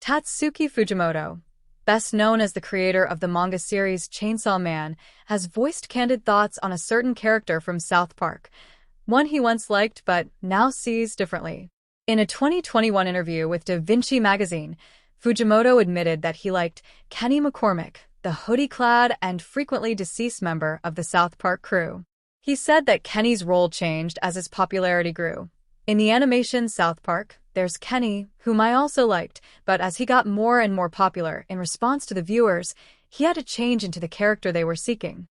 Tatsuki Fujimoto, best known as the creator of the manga series Chainsaw Man, has voiced candid thoughts on a certain character from South Park, one he once liked but now sees differently. In a 2021 interview with Da Vinci magazine, Fujimoto admitted that he liked Kenny McCormick, the hoodie-clad and frequently deceased member of the South Park crew. He said that Kenny's role changed as his popularity grew. In the animation South Park, there's Kenny, whom I also liked, but as he got more and more popular in response to the viewers, he had to change into the character they were seeking.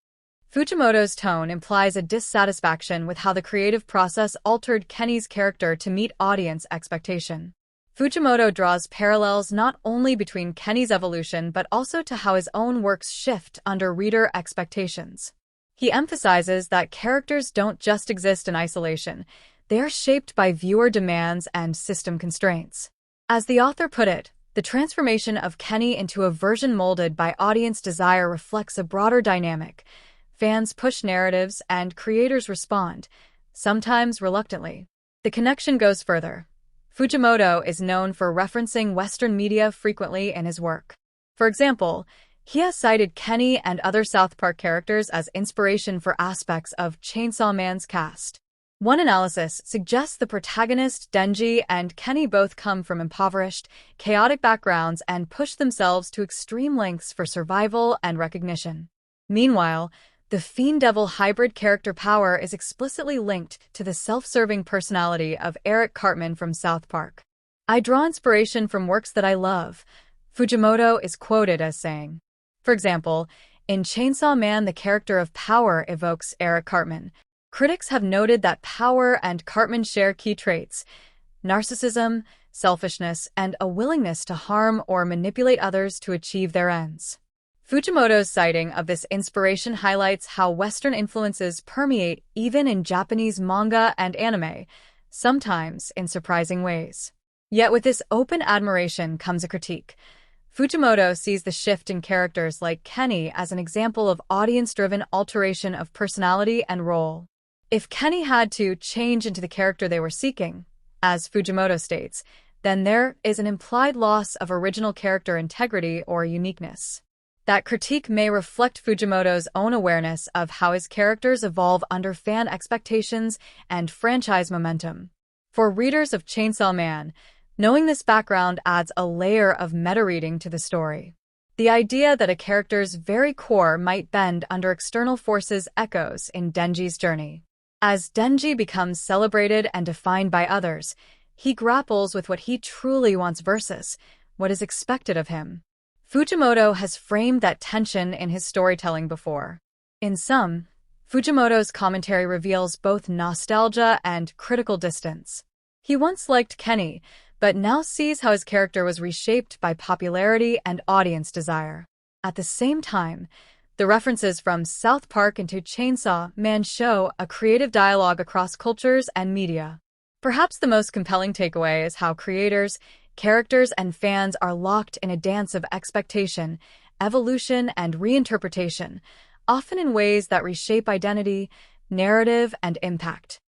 Fujimoto's tone implies a dissatisfaction with how the creative process altered Kenny's character to meet audience expectation. Fujimoto draws parallels not only between Kenny's evolution but also to how his own works shift under reader expectations. He emphasizes that characters don't just exist in isolation. They are shaped by viewer demands and system constraints. As the author put it, the transformation of Kenny into a version molded by audience desire reflects a broader dynamic. Fans push narratives and creators respond, sometimes reluctantly. The connection goes further. Fujimoto is known for referencing Western media frequently in his work. For example, he has cited Kenny and other South Park characters as inspiration for aspects of Chainsaw Man's cast. One analysis suggests the protagonist Denji and Kenny both come from impoverished, chaotic backgrounds and push themselves to extreme lengths for survival and recognition. Meanwhile, the Fiend-Devil hybrid character Power is explicitly linked to the self-serving personality of Eric Cartman from South Park. "I draw inspiration from works that I love," Fujimoto is quoted as saying. For example, in Chainsaw Man, the character of Power evokes Eric Cartman. Critics have noted that Power and Cartman share key traits: narcissism, selfishness, and a willingness to harm or manipulate others to achieve their ends. Fujimoto's citing of this inspiration highlights how Western influences permeate even in Japanese manga and anime, sometimes in surprising ways. Yet with this open admiration comes a critique. Fujimoto sees the shift in characters like Kenny as an example of audience-driven alteration of personality and role. If Kenny had to change into the character they were seeking, as Fujimoto states, then there is an implied loss of original character integrity or uniqueness. That critique may reflect Fujimoto's own awareness of how his characters evolve under fan expectations and franchise momentum. For readers of Chainsaw Man, knowing this background adds a layer of meta-reading to the story. The idea that a character's very core might bend under external forces echoes in Denji's journey. As Denji becomes celebrated and defined by others, he grapples with what he truly wants versus what is expected of him. Fujimoto has framed that tension in his storytelling before. In sum, Fujimoto's commentary reveals both nostalgia and critical distance. He once liked Kenny, but now sees how his character was reshaped by popularity and audience desire. At the same time, the references from South Park into Chainsaw Man show a creative dialogue across cultures and media. Perhaps the most compelling takeaway is how creators, characters, and fans are locked in a dance of expectation, evolution, and reinterpretation, often in ways that reshape identity, narrative, and impact.